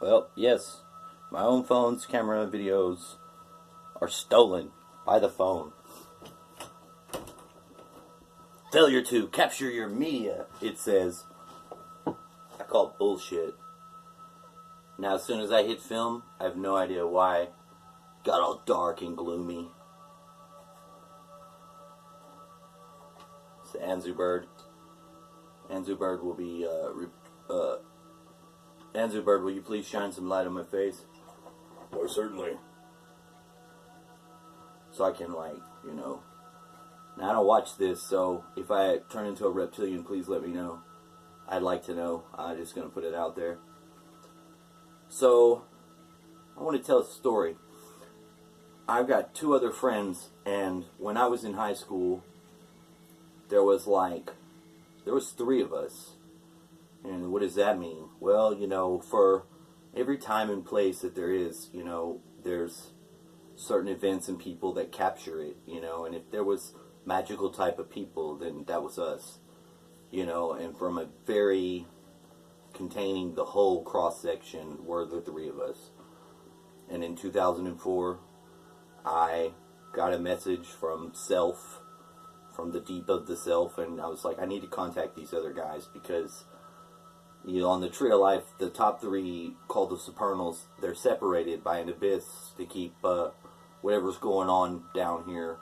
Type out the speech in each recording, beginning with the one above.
Well, yes, my own phone's camera videos are stolen by the phone. Failure to capture your media, it says. I call it bullshit. Now, as soon as I hit film, I have no idea why it got all dark and gloomy. It's the Anzu bird. Anzu bird will be, Anzu bird, will you please shine some light on my face? Or certainly. So I can, now I don't watch this, so if I turn into a reptilian, please let me know. I'd like to know. I'm just going to put it out there. So, I want to tell a story. I've got two other friends, and when I was in high school, there was three of us. And what does that mean? Well, for every time and place that there is, there's certain events and people that capture it, and if there was magical type of people, then that was us, and from a very containing the whole cross-section were the three of us. And in 2004, I got a message from self, from the deep of the self, and I was like, I need to contact these other guys because, on the tree of life, the top three, called the supernals, they're separated by an abyss to keep whatever's going on down here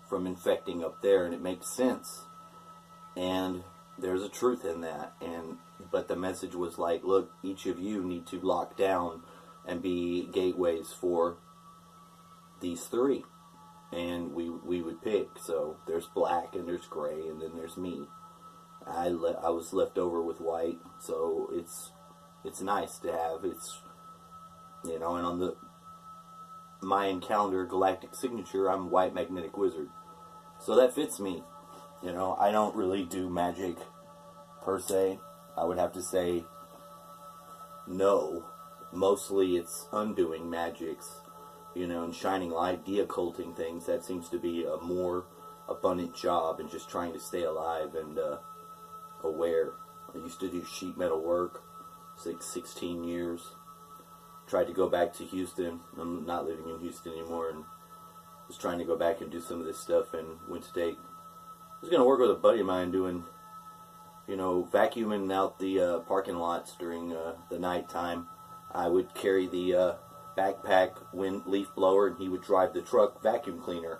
from infecting up there, and it makes sense. And there's a truth in that. But the message was like, look, each of you need to lock down and be gateways for these three. And we would pick. So there's black and there's gray and then there's me. I was left over with white, so it's nice to have. It's, and on the Mayan calendar galactic signature, I'm white magnetic wizard. So that fits me. I don't really do magic per se. I would have to say no. Mostly it's undoing magics, and shining light, de-occulting things. That seems to be a more abundant job, and just trying to stay alive and aware. I used to do sheet metal work. It's like 16 years. Tried to go back to Houston. I'm not living in Houston anymore, and was trying to go back and do some of this stuff, and went to take. I was going to work with a buddy of mine doing, vacuuming out the parking lots during the nighttime. I would carry the backpack leaf blower, and he would drive the truck vacuum cleaner.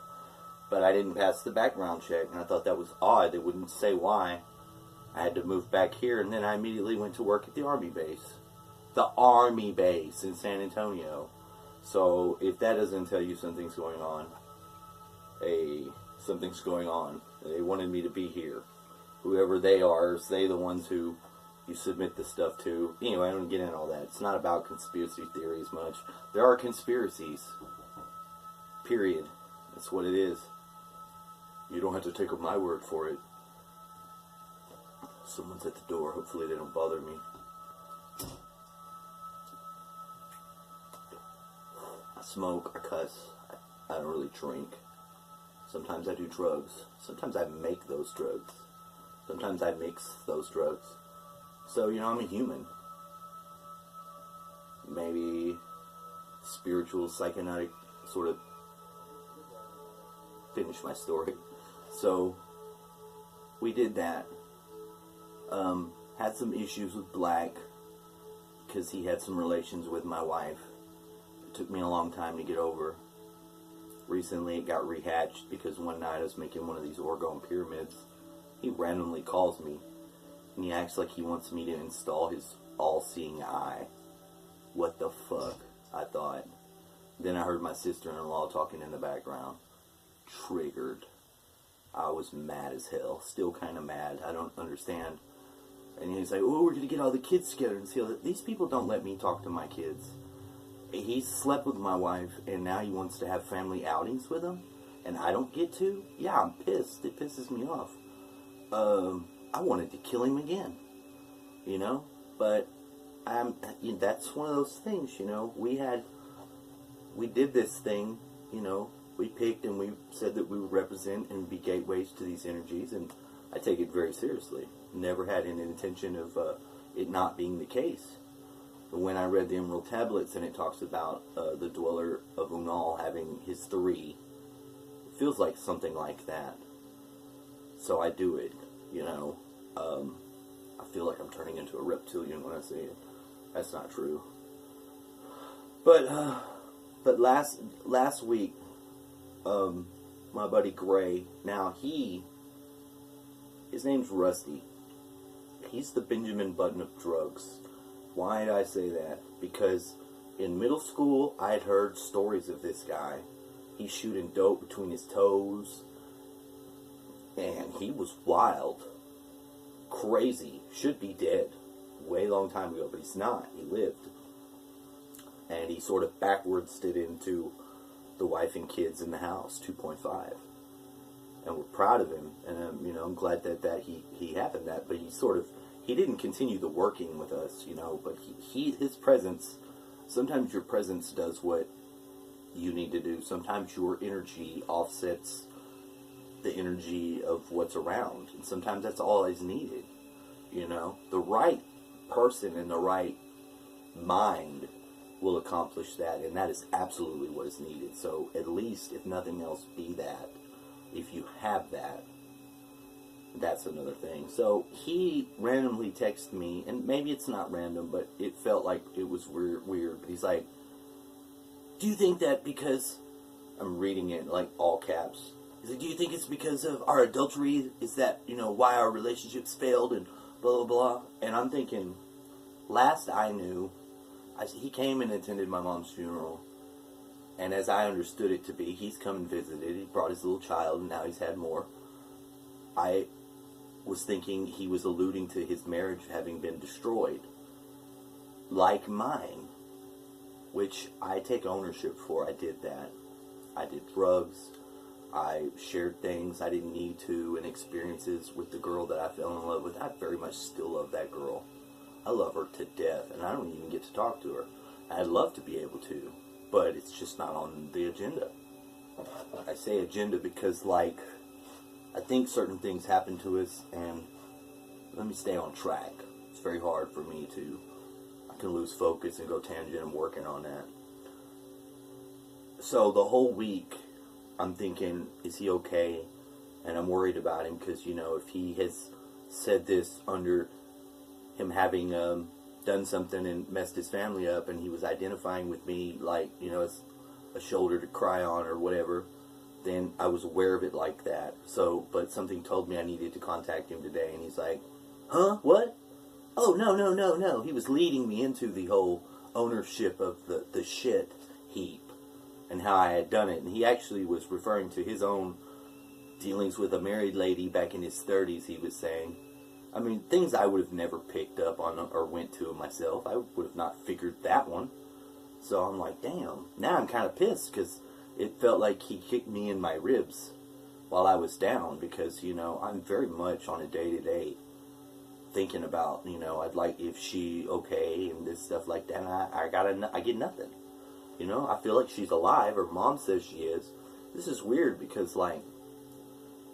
But I didn't pass the background check, and I thought that was odd. They wouldn't say why. I had to move back here, and then I immediately went to work at the Army base. The Army base in San Antonio. So if that doesn't tell you something's going on, something's going on. They wanted me to be here. Whoever they are, is they the ones who you submit the stuff to. Anyway, I don't get into all that. It's not about conspiracy theories much. There are conspiracies. Period. That's what it is. You don't have to take my word for it. Someone's at the door. Hopefully they don't bother me. I smoke. I cuss. I don't really drink. Sometimes I do drugs. Sometimes I make those drugs. Sometimes I mix those drugs. So, I'm a human. Maybe spiritual, psychotic, sort of. Finish my story. So, we did that. Had some issues with Black because he had some relations with my wife. It took me a long time to get over. Recently it got rehatched because one night I was making one of these orgone pyramids. He randomly calls me and he acts like he wants me to install his all-seeing eye. What the fuck? I thought. Then I heard my sister-in-law talking in the background. Triggered. I was mad as hell. Still kind of mad. I don't understand. And he's like, oh, we're going to get all the kids together and see all that. These people don't let me talk to my kids. He slept with my wife, and now he wants to have family outings with them, and I don't get to? Yeah, I'm pissed. It pisses me off. I wanted to kill him again, But that's one of those things, We did this thing, We picked and we said that we would represent and be gateways to these energies, and I take it very seriously. Never had an intention of it not being the case. when I read the Emerald Tablets and it talks about the Dweller of Unal having his 3, it feels like something like that. So I do it, you know. I feel like I'm turning into a reptilian when I say it. That's not true. But last week, my buddy Gray, now his name's Rusty. He's the Benjamin Button of drugs. Why did I say that? Because in middle school, I had heard stories of this guy. He's shooting dope between his toes. And he was wild. Crazy. Should be dead. Way long time ago, but he's not. He lived. And he sort of backwards it into the wife and kids in the house, 2.5. And we're proud of him. And, you know, I'm glad that he happened that. But he didn't continue the working with us, you know. But his presence, sometimes your presence does what you need to do. Sometimes your energy offsets the energy of what's around. And sometimes that's all is needed, you know. The right person in the right mind will accomplish that, and that is absolutely what is needed. So at least, if nothing else, be that. If you have that, that's another thing. So he randomly texted me, and maybe it's not random, but it felt like it was weird. But he's like, do you think that because, I'm reading it like all caps, he's like, do you think it's because of our adultery? Is that, you know, why our relationships failed and blah, blah, blah? And I'm thinking, last I knew, he came and attended my mom's funeral. And as I understood it to be, he's come and visited. He brought his little child, and now he's had more. I was thinking he was alluding to his marriage having been destroyed. Like mine. Which I take ownership for. I did that. I did drugs. I shared things I didn't need to, and experiences with the girl that I fell in love with. I very much still love that girl. I love her to death, and I don't even get to talk to her. I'd love to be able to, but it's just not on the agenda. I say agenda because, like, I think certain things happen to us, and let me stay on track. It's very hard for me to, I can lose focus and go tangent. I'm working on that. So the whole week, I'm thinking, is he okay? And I'm worried about him because, you know, if he has said this under him having done something and messed his family up, and he was identifying with me like, you know, as a shoulder to cry on or whatever, then I was aware of it like that. So, but something told me I needed to contact him today, and he's like, huh? What? Oh, no. He was leading me into the whole ownership of the shit heap and how I had done it. And he actually was referring to his own dealings with a married lady back in his 30s, he was saying. I mean, things I would have never picked up on or went to myself. I would have not figured that one. So I'm like, damn. Now I'm kind of pissed because it felt like he kicked me in my ribs while I was down because, you know, I'm very much on a day-to-day thinking about, you know, I'd like if she okay and this stuff like that. And I get nothing. You know, I feel like she's alive. Her mom says she is. This is weird because, like,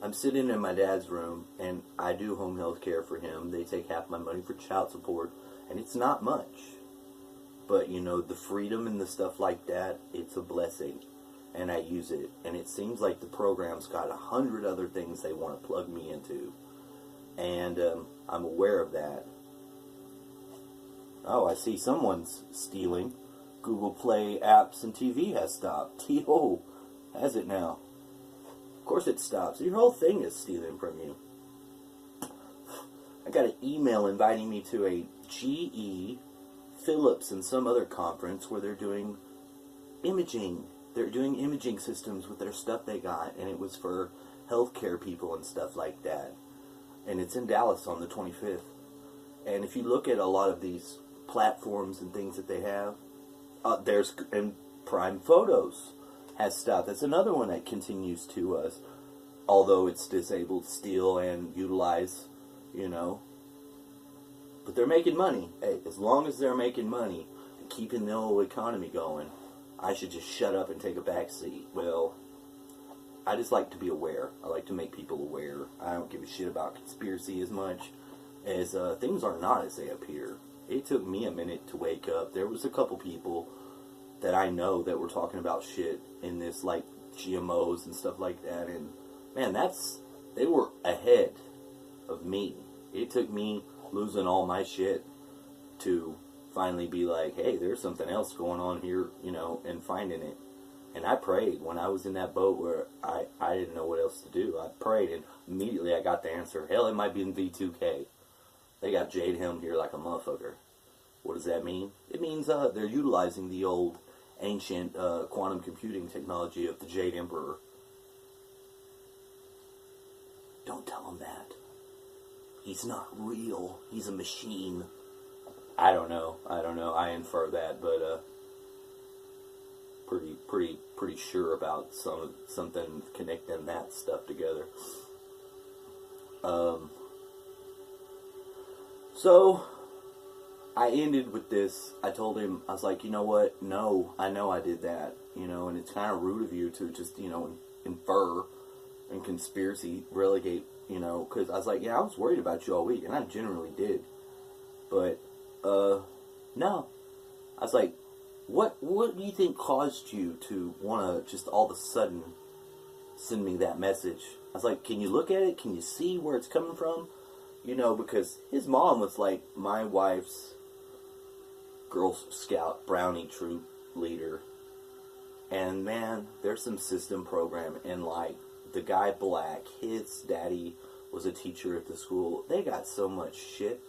I'm sitting in my dad's room, and I do home health care for him. They take half my money for child support, and it's not much. But, you know, the freedom and the stuff like that, it's a blessing, and I use it. And it seems like the program's got 100 other things they want to plug me into, and I'm aware of that. Oh, I see someone's stealing. Google Play apps and TV has stopped. T.O. has it now. Of course it stops. Your whole thing is stealing from you. I got an email inviting me to a GE, Philips, and some other conference where they're doing imaging. They're doing imaging systems with their stuff they got, and it was for healthcare people and stuff like that. And it's in Dallas on the 25th. And if you look at a lot of these platforms and things that they have, there's and Prime Photos has stuff. That's another one that continues to although it's disabled, steal and utilize, you know. But they're making money. Hey, as long as they're making money and keeping the whole economy going, I should just shut up and take a back seat. Well, I just like to be aware. I like to make people aware. I don't give a shit about conspiracy as much as things are not as they appear. it took me a minute to wake up. There was a couple people that I know that were talking about shit in this, like, GMOs and stuff like that, and, man, they were ahead of me. It took me losing all my shit to finally be like, hey, there's something else going on here, you know, and finding it. And I prayed when I was in that boat where I didn't know what else to do. I prayed, and immediately I got the answer. Hell, it might be in V2K. They got Jade Helm here like a motherfucker. What does that mean? It means they're utilizing the old ancient quantum computing technology of the Jade Emperor. Don't tell him that. He's not real. He's a machine. I don't know. I infer that, but pretty sure about something connecting that stuff together. So I ended with this. I told him, I was like, you know what? No, I know I did that, you know, and it's kind of rude of you to just, you know, infer and conspiracy relegate, you know, because I was like, yeah, I was worried about you all week, and I generally did, but no. I was like, what do you think caused you to want to just all of a sudden send me that message? I was like, can you look at it? Can you see where it's coming from? You know, because his mom was like my wife's Girl Scout brownie troop leader. And man, there's some system program, and like the guy Black, his daddy was a teacher at the school. They got so much shit.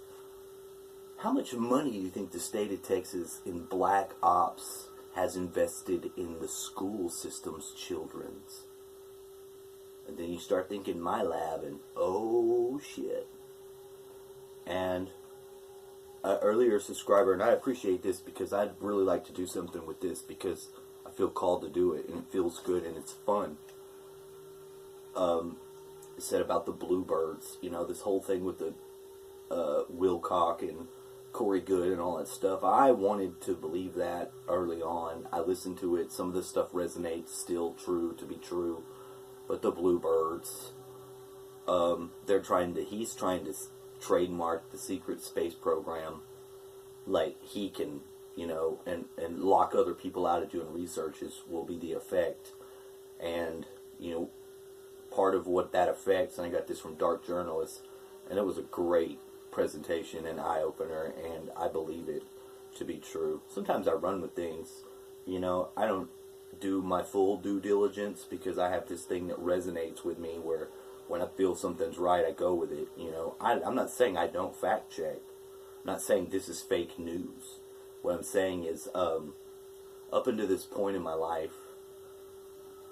How much money do you think the state of Texas in black ops has invested in the school system's children's? And then you start thinking my lab, and oh shit. And an earlier subscriber, and I appreciate this because I'd really like to do something with this because I feel called to do it, and it feels good and it's fun. Said about the Bluebirds, you know, this whole thing with the Wilcock and Corey Good and all that stuff. I wanted to believe that early on. I listened to it. Some of this stuff resonates, still true to be true. But the Bluebirds, he's trying to trademark the secret space program, like he can, you know, and lock other people out of doing researches will be the effect. And, you know, part of what that affects, and I got this from Dark Journalists, and it was a great presentation and eye-opener, and I believe it to be true. Sometimes I run with things, you know, I don't do my full due diligence because I have this thing that resonates with me where when I feel something's right, I go with it, you know. I'm not saying I don't fact check. I'm not saying this is fake news. What I'm saying is, up until this point in my life,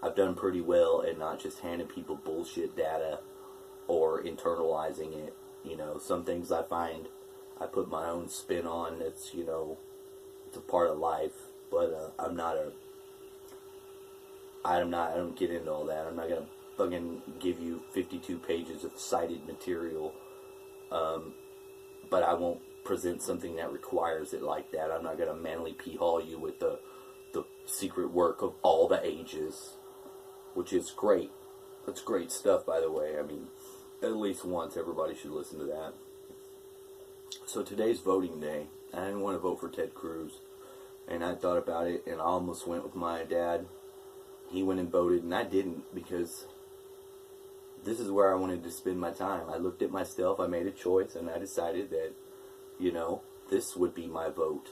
I've done pretty well at not just handing people bullshit data or internalizing it. You know, some things I find I put my own spin on. It's, you know, it's a part of life. But I don't get into all that. I'm not going to fucking give you 52 pages of cited material. But I won't present something that requires it like that. I'm not going to manly pee-haul you with the secret work of all the ages, which is great. That's great stuff, by the way. I mean, at least once everybody should listen to that. So today's voting day. I didn't want to vote for Ted Cruz, and I thought about it, and I almost went with my dad. He went and voted, and I didn't, because this is where I wanted to spend my time. I looked at myself, I made a choice, and I decided that, you know, this would be my vote.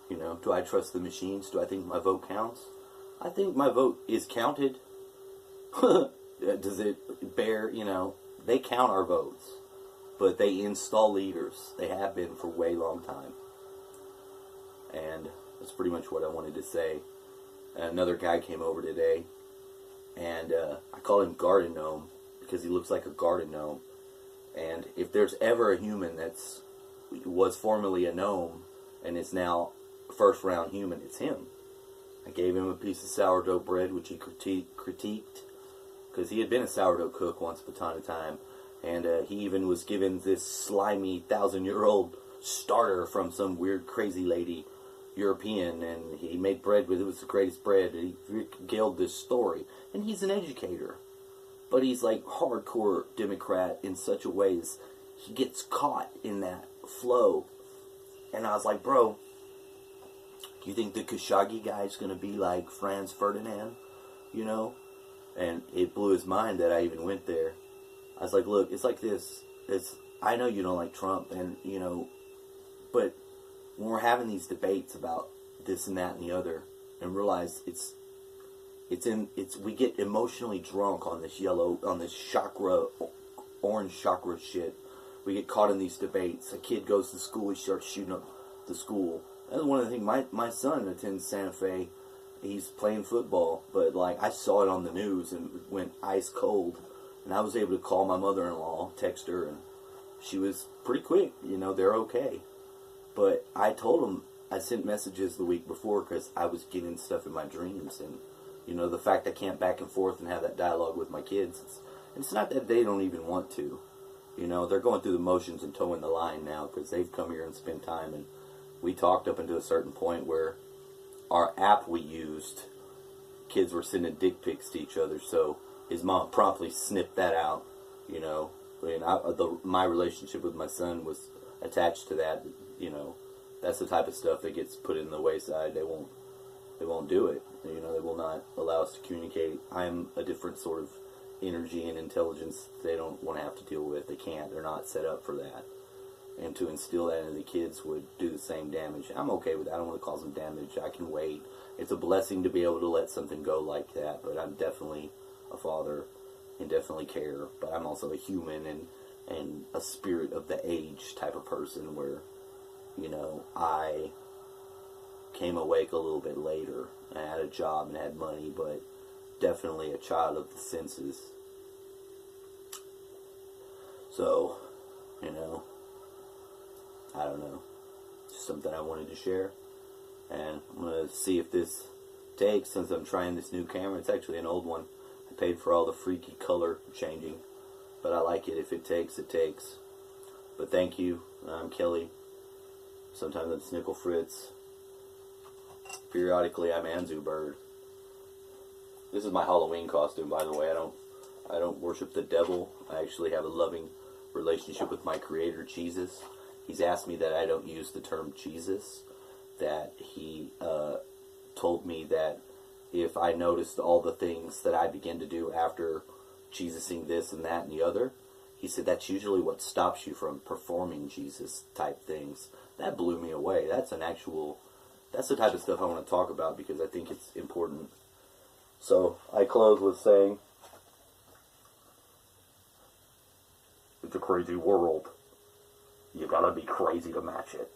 You know, do I trust the machines? Do I think my vote counts? I think my vote is counted. Does it bear, you know, they count our votes, but they install leaders. They have been for a way long time. And that's pretty much what I wanted to say. Another guy came over today, and I call him Garden Gnome because he looks like a garden gnome. And if there's ever a human was formerly a gnome and is now first round human, it's him. I gave him a piece of sourdough bread, which he critiqued, because he had been a sourdough cook once upon a time, and he even was given this slimy 1,000-year-old starter from some weird crazy lady, European, and he made bread with it. It was the greatest bread. He regaled this story, and he's an educator, but he's like hardcore Democrat in such a way as he gets caught in that flow And I was like, bro, do you think the Khashoggi guy's going to be like Franz Ferdinand? You know? And it blew his mind that I even went there. I was like, look, it's like this. I know you don't like Trump, and, you know, but when we're having these debates about this and that and the other, and realize we get emotionally drunk on this orange chakra shit. We get caught in these debates. A kid goes to school, he starts shooting up the school. That's one of the things. My son attends Santa Fe. He's playing football, but like I saw it on the news and went ice cold. And I was able to call my mother-in-law, text her, and she was pretty quick. You know, they're okay. But I told them, I sent messages the week before because I was getting stuff in my dreams. And, you know, the fact I can't back and forth and have that dialogue with my kids, it's not that they don't even want to. You know, they're going through the motions and towing the line now because they've come here and spent time. And we talked up until a certain point where our app we used, kids were sending dick pics to each other. So his mom promptly snipped that out, you know. And my relationship with my son was attached to that, you know. That's the type of stuff that gets put in the wayside. They won't do it. You know, they will not allow us to communicate. I'm a different sort of energy and intelligence they don't want to have to deal with. They can't. They're not set up for that. And to instill that into the kids would do the same damage. I'm okay with that. I don't want to cause them damage. I can wait. It's a blessing to be able to let something go like that. But I'm definitely a father and definitely care. But I'm also a human and a spirit of the age type of person where, you know, I came awake a little bit later. I had a job and had money, but definitely a child of the senses. So, you know, I don't know. Just something I wanted to share. And I'm going to see if this takes, since I'm trying this new camera. It's actually an old one. I paid for all the freaky color changing. But I like it. If it takes, it takes. But thank you. I'm Kelly. Sometimes I'm Snickle Fritz. Periodically I'm Anzu Bird. This is my Halloween costume, by the way. I don't worship the devil. I actually have a loving relationship with my creator, Jesus. He's asked me that I don't use the term Jesus. That he told me that if I noticed all the things that I begin to do after Jesusing this and that and the other, he said that's usually what stops you from performing Jesus type things. That blew me away. That's the type of stuff I want to talk about because I think it's important. So I close with saying, it's a crazy world. You gotta be crazy to match it.